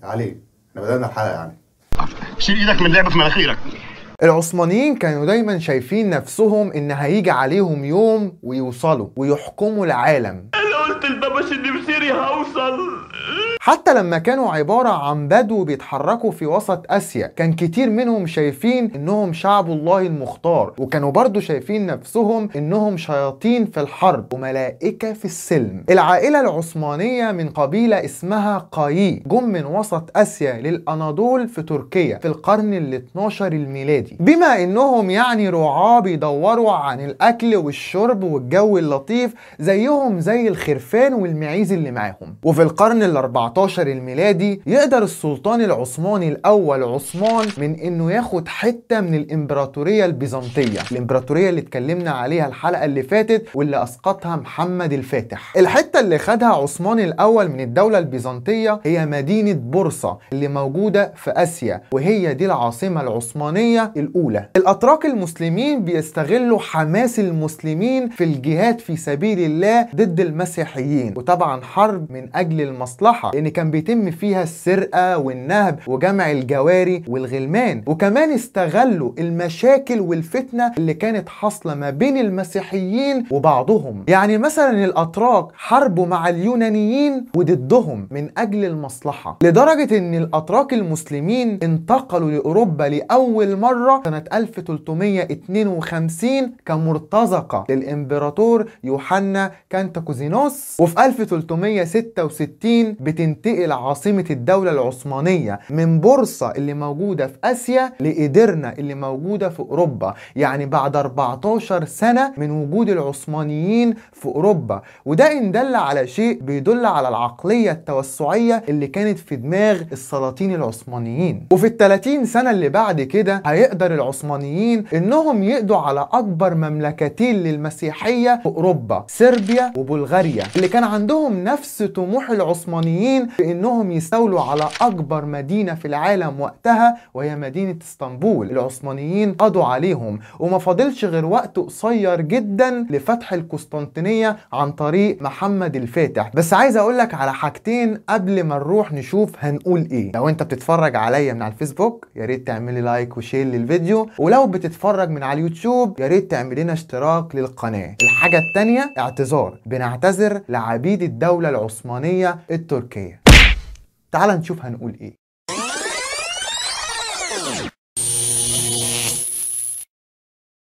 علي، احنا بدأنا الحلقة يعني. شيل ايدك من لعبة في مناخيرك. العثمانيين كانوا دايما شايفين نفسهم ان هيجي عليهم يوم ويوصلوا ويحكموا العالم. انا قلت لبابا شدي بسيري هوصل. حتى لما كانوا عبارة عن بدو بيتحركوا في وسط آسيا كان كتير منهم شايفين انهم شعب الله المختار، وكانوا برضو شايفين نفسهم انهم شياطين في الحرب وملائكة في السلم. العائلة العثمانية من قبيلة اسمها قايي جم من وسط آسيا للأناضول في تركيا في القرن ال 12 الميلادي، بما انهم يعني رعاة بيدوروا عن الأكل والشرب والجو اللطيف زيهم زي الخرفان والمعيز اللي معاهم. وفي القرن ال 14 الميلادي يقدر السلطان العثماني الأول عثمان من إنه ياخد حتة من الإمبراطورية البيزنطية، الإمبراطورية اللي اتكلمنا عليها الحلقة اللي فاتت واللي أسقطها محمد الفاتح. الحتة اللي خدها عثمان الأول من الدولة البيزنطية هي مدينة بورصة اللي موجودة في آسيا، وهي دي العاصمة العثمانية الأولى. الأتراك المسلمين بيستغلوا حماس المسلمين في الجهاد في سبيل الله ضد المسيحيين، وطبعا حرب من أجل المصلحة لأن كان بيتم فيها السرقة والنهب وجمع الجواري والغلمان. وكمان استغلوا المشاكل والفتنة اللي كانت حاصلة ما بين المسيحيين وبعضهم، يعني مثلا الأتراك حاربوا مع اليونانيين وضدهم من أجل المصلحة، لدرجة أن الأتراك المسلمين انتقلوا لأوروبا لأول مرة سنة 1352 كمرتزقة للإمبراطور يوحنا كانتاكوزينوس. وفي 1366 بتنتقل عاصمة الدولة العثمانية من بورصة اللي موجودة في آسيا لإدرنا اللي موجودة في أوروبا، يعني بعد 14 سنة من وجود العثمانيين في أوروبا. وده إن دل على شيء بيدل على العقلية التوسعية اللي كانت في دماغ السلاطين العثمانيين. وفي ال30 سنة اللي بعد كده هيقدر العثمانيين إنهم يقضوا على أكبر مملكتين للمسيحية في أوروبا، صربيا وبلغاريا، اللي كان عندهم نفس طموح العثمانيين في انهم يستولوا على اكبر مدينة في العالم وقتها وهي مدينة اسطنبول. العثمانيين قضوا عليهم وما فاضلش غير وقت قصير جدا لفتح القسطنطينية عن طريق محمد الفاتح. بس عايز اقولك على حاجتين قبل ما نروح نشوف هنقول ايه. لو انت بتتفرج عليا من على الفيسبوك يا ريت تعملي لايك وشير للفيديو، ولو بتتفرج من على اليوتيوب يا ريت تعمل لنا اشتراك للقناة. الحاجة التانية اعتذار، بنعتذر لعبيد الدولة العثمانية التركية. تعال نشوف هنقول ايه.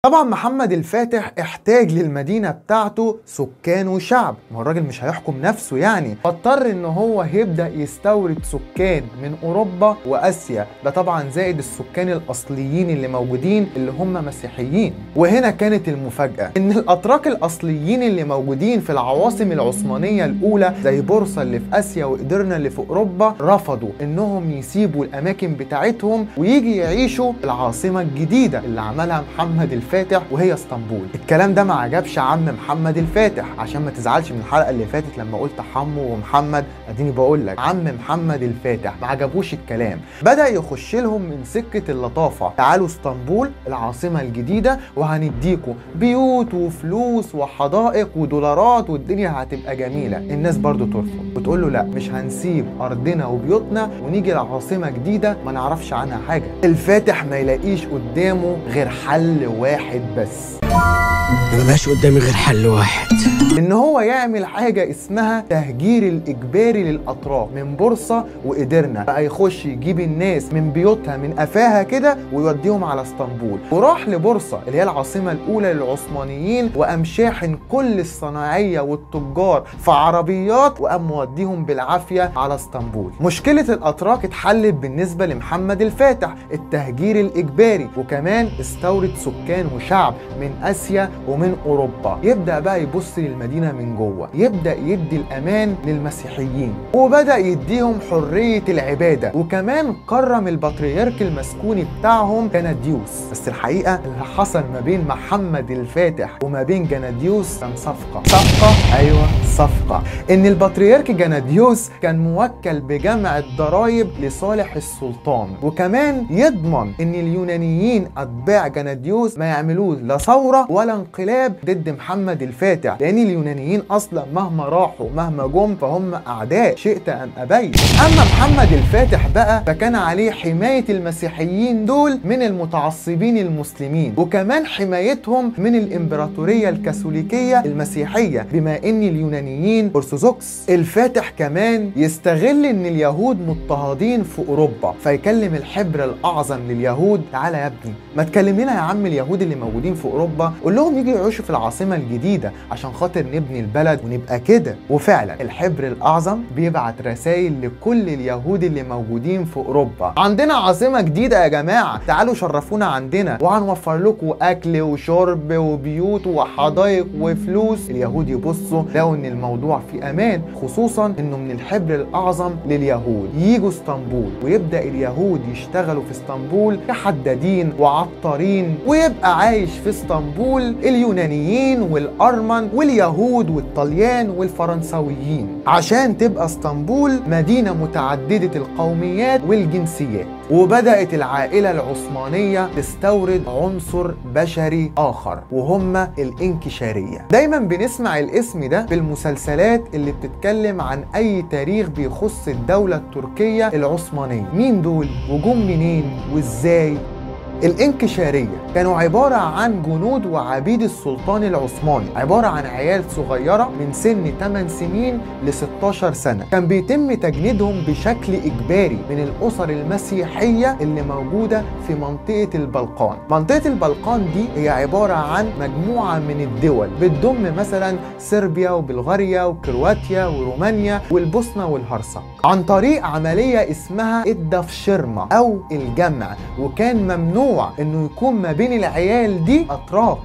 طبعا محمد الفاتح احتاج للمدينة بتاعته سكان وشعب، ما الراجل مش هيحكم نفسه يعني، فاضطر ان هو يبدأ يستورد سكان من اوروبا واسيا، ده طبعا زائد السكان الاصليين اللي موجودين اللي هم مسيحيين. وهنا كانت المفاجأة ان الاتراك الاصليين اللي موجودين في العواصم العثمانية الاولى زي بورصة اللي في اسيا وإدرنا اللي في اوروبا رفضوا انهم يسيبوا الاماكن بتاعتهم ويجي يعيشوا في العاصمة الجديدة اللي عملها محمد الفاتح وهي اسطنبول. الكلام ده ما عجبش عم محمد الفاتح، عشان ما تزعلش من الحلقه اللي فاتت لما قلت حمو ومحمد، اديني بقول لك عم محمد الفاتح ما عجبوش الكلام، بدا يخش لهم من سكه اللطافه، تعالوا اسطنبول العاصمه الجديده وهنديكم بيوت وفلوس وحدائق ودولارات والدنيا هتبقى جميله. الناس برضو ترفض وتقول له لا، مش هنسيب ارضنا وبيوتنا ونيجي لعاصمه جديده ما نعرفش عنها حاجه. الفاتح ما يلاقيش قدامه غير حل واحد بس، مبقاش قدامي غير حل واحد، ان هو يعمل حاجة اسمها تهجير الاجباري للاتراك من بورصة وإدرنا. بقى يخش يجيب الناس من بيوتها من قفاها كده ويوديهم على اسطنبول، وراح لبورصة اللي هي العاصمة الاولى للعثمانيين وقام شاحن كل الصناعية والتجار في عربيات وقام موديهم بالعافية على اسطنبول. مشكلة الاتراك اتحلت بالنسبة لمحمد الفاتح، التهجير الاجباري، وكمان استورد سكان وشعب من اسيا ومن اوروبا. يبدأ بقى يبص للمدينة من جوه، يبدأ يدي الامان للمسيحيين وبدأ يديهم حرية العبادة، وكمان كرم البطريرك المسكوني بتاعهم جناديوس. بس الحقيقة اللي حصل ما بين محمد الفاتح وما بين جناديوس كان صفقة. ايوه صفقة ان البطريرك جناديوس كان موكل بجمع الضرائب لصالح السلطان، وكمان يضمن ان اليونانيين اتباع جناديوس ما يعملوش لا ثورة ولا انقلاب ضد محمد الفاتح، لان اليونانيين اصلا مهما راحوا مهما جم فهم اعداء شئت ام ابيت. اما محمد الفاتح بقى فكان عليه حماية المسيحيين دول من المتعصبين المسلمين، وكمان حمايتهم من الامبراطورية الكاثوليكية المسيحية بما ان اليونانيين ارثوذكس. الفاتح كمان يستغل ان اليهود مضطهدين في اوروبا فيكلم الحبر الاعظم لليهود، تعالى يا ابني ما تكلم لنا يا عم اليهود اللي موجودين في اوروبا، قول لهم يجي يعيشوا في العاصمة الجديدة عشان خاطر نبني البلد ونبقى كده. وفعلا الحبر الاعظم بيبعت رسائل لكل اليهود اللي موجودين في اوروبا، عندنا عاصمة جديدة يا جماعة، تعالوا شرفونا عندنا وهنوفر لكم اكل وشرب وبيوت وحدائق وفلوس. اليهود يبصوا لقوا ان الموضوع في امان، خصوصا انه من الحبر الاعظم لليهود ييجوا اسطنبول، ويبدا اليهود يشتغلوا في اسطنبول كحدادين وعطارين، ويبقى عايش في اسطنبول اليونانيين والارمن واليهود والطليان والفرنساويين، عشان تبقى اسطنبول مدينة متعددة القوميات والجنسيات. وبدأت العائلة العثمانية تستورد عنصر بشري آخر وهم الإنكشارية. دايما بنسمع الاسم ده في المسلسلات اللي بتتكلم عن أي تاريخ بيخص الدولة التركية العثمانية. مين دول وجم منين وإزاي؟ الإنكشارية كانوا عبارة عن جنود وعبيد السلطان العثماني، عبارة عن عيال صغيرة من سن 8 سنين ل 16 سنة، كان بيتم تجنيدهم بشكل إجباري من الأسر المسيحية اللي موجودة في منطقة البلقان. منطقة البلقان دي هي عبارة عن مجموعة من الدول بتضم مثلا صربيا وبلغاريا وكرواتيا ورومانيا والبوسنة والهرسك، عن طريق عملية اسمها الدفشرمة أو الجمع، وكان ممنوع انه يكون ما بين العيال دي اتراك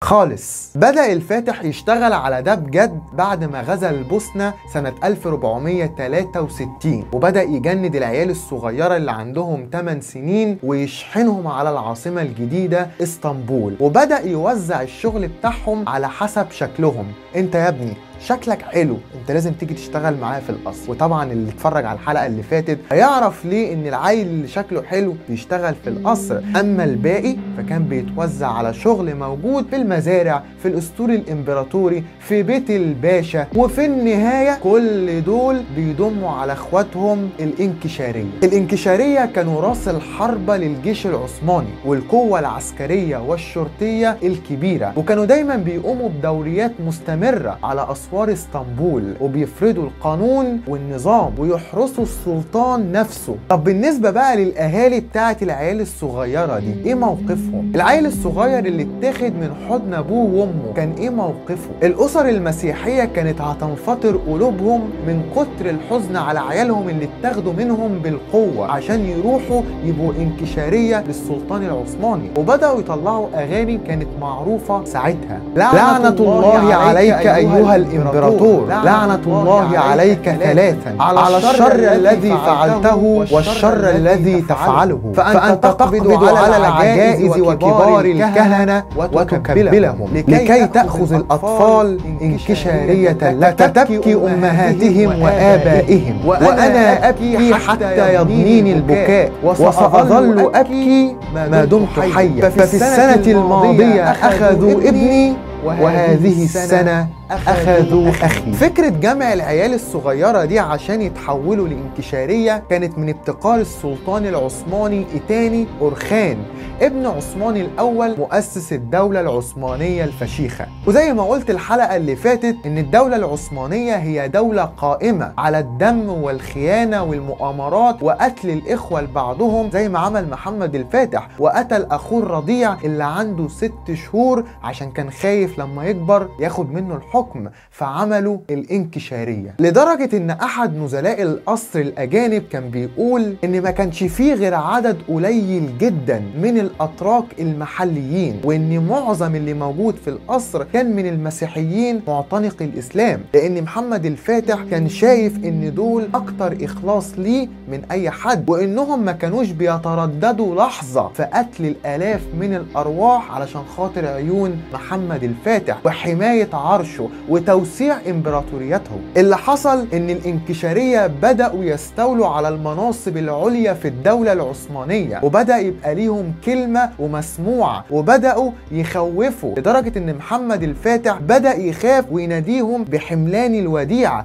خالص. بدأ الفاتح يشتغل على ده بجد بعد ما غزا البوسنة سنة 1463، وبدأ يجند العيال الصغيرة اللي عندهم 8 سنين ويشحنهم على العاصمة الجديدة اسطنبول، وبدأ يوزع الشغل بتاعهم على حسب شكلهم. انت يا ابني شكلك حلو، انت لازم تيجي تشتغل معايا في القصر. وطبعا اللي اتفرج على الحلقه اللي فاتت هيعرف ليه ان العيل اللي شكله حلو بيشتغل في القصر، اما الباقي فكان بيتوزع على شغل موجود في المزارع، في الاسطول الامبراطوري، في بيت الباشا، وفي النهايه كل دول بيضموا على اخواتهم الانكشاريه. الانكشاريه كانوا راس الحربه للجيش العثماني والقوه العسكريه والشرطيه الكبيره، وكانوا دايما بيقوموا بدوريات مستمره على اسوار اسطنبول وبيفرضوا القانون والنظام ويحرسوا السلطان نفسه. طب بالنسبه بقى للاهالي بتاعه العيال الصغيره دي ايه موقفهم؟ العيل الصغير اللي اتاخد من حضن ابوه وامه كان ايه موقفه؟ الاسر المسيحيه كانت هتنفطر قلوبهم من كتر الحزن على عيالهم اللي اتاخدوا منهم بالقوه عشان يروحوا يبقوا انكشاريه للسلطان العثماني، وبداوا يطلعوا اغاني كانت معروفه ساعتها: لعنه الله عليك ايها الامبراطور، لعنه الله عليك ثلاثا، على الشر الذي فعلته والشر الذي تفعله، فانت تقبض على العجائز وكبار الكهنه وتكبلهم لكي تاخذ الاطفال انكشاريه لك، تبكي امهاتهم وابائهم، وانا ابكي حتى يضنيني البكاء وساظل ابكي ما دمت حيا. ففي السنه الماضيه اخذوا ابني وهذه السنة أخذوا أخي. فكرة جمع العيال الصغيرة دي عشان يتحولوا لإنكشارية كانت من ابتكار السلطان العثماني إيتاني أورخان ابن عثمان الأول مؤسس الدولة العثمانية الفشيخة. وزي ما قلت الحلقة اللي فاتت إن الدولة العثمانية هي دولة قائمة على الدم والخيانة والمؤامرات وقتل الإخوة لبعضهم، زي ما عمل محمد الفاتح وقتل أخوه الرضيع اللي عنده 6 شهور عشان كان خايف لما يكبر ياخد منه الحكم، فعملوا الانكشارية. لدرجة إن أحد نزلاء القصر الأجانب كان بيقول إن ما كانش فيه غير عدد قليل جدا من الأتراك المحليين، وإن معظم اللي موجود في القصر كان من المسيحيين معتنق الإسلام، لأن محمد الفاتح كان شايف إن دول أكتر إخلاص ليه من أي حد، وإنهم ما كانوش بيترددوا لحظة في قتل الآلاف من الأرواح علشان خاطر عيون محمد الفاتح وحماية عرشه وتوسيع إمبراطوريتهم. اللي حصل إن الإنكشارية بدأوا يستولوا على المناصب العليا في الدولة العثمانية، وبدأ يبقى ليهم كلمة ومسموعة، وبدأوا يخوفوا لدرجة إن محمد الفاتح بدأ يخاف ويناديهم بحملان الوديعة،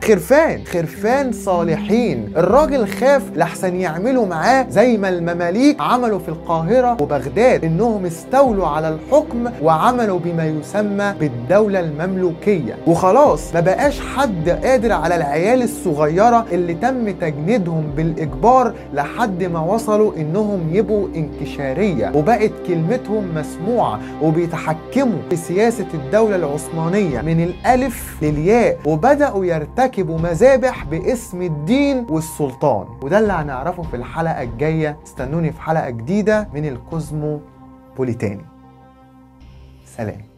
خرفان صالحين. الراجل خاف لحسن يعملوا معاه زي ما المماليك عملوا في القاهرة وبغداد، إنهم استولوا على الحكم وعملوا بما يسمى بالدولة المملوكية، وخلاص ما بقاش حد قادر على العيال الصغيرة اللي تم تجنيدهم بالإجبار لحد ما وصلوا إنهم يبقوا انكشارية، وبقت كلمتهم مسموعة وبيتحكموا في سياسة الدولة العثمانية من الألف للياء، وبدأوا يرتكبوا مذابح باسم الدين والسلطان. وده اللي هنعرفه في الحلقة الجاية. استنوني في حلقة جديدة من الكوزموبوليتاني. سلام.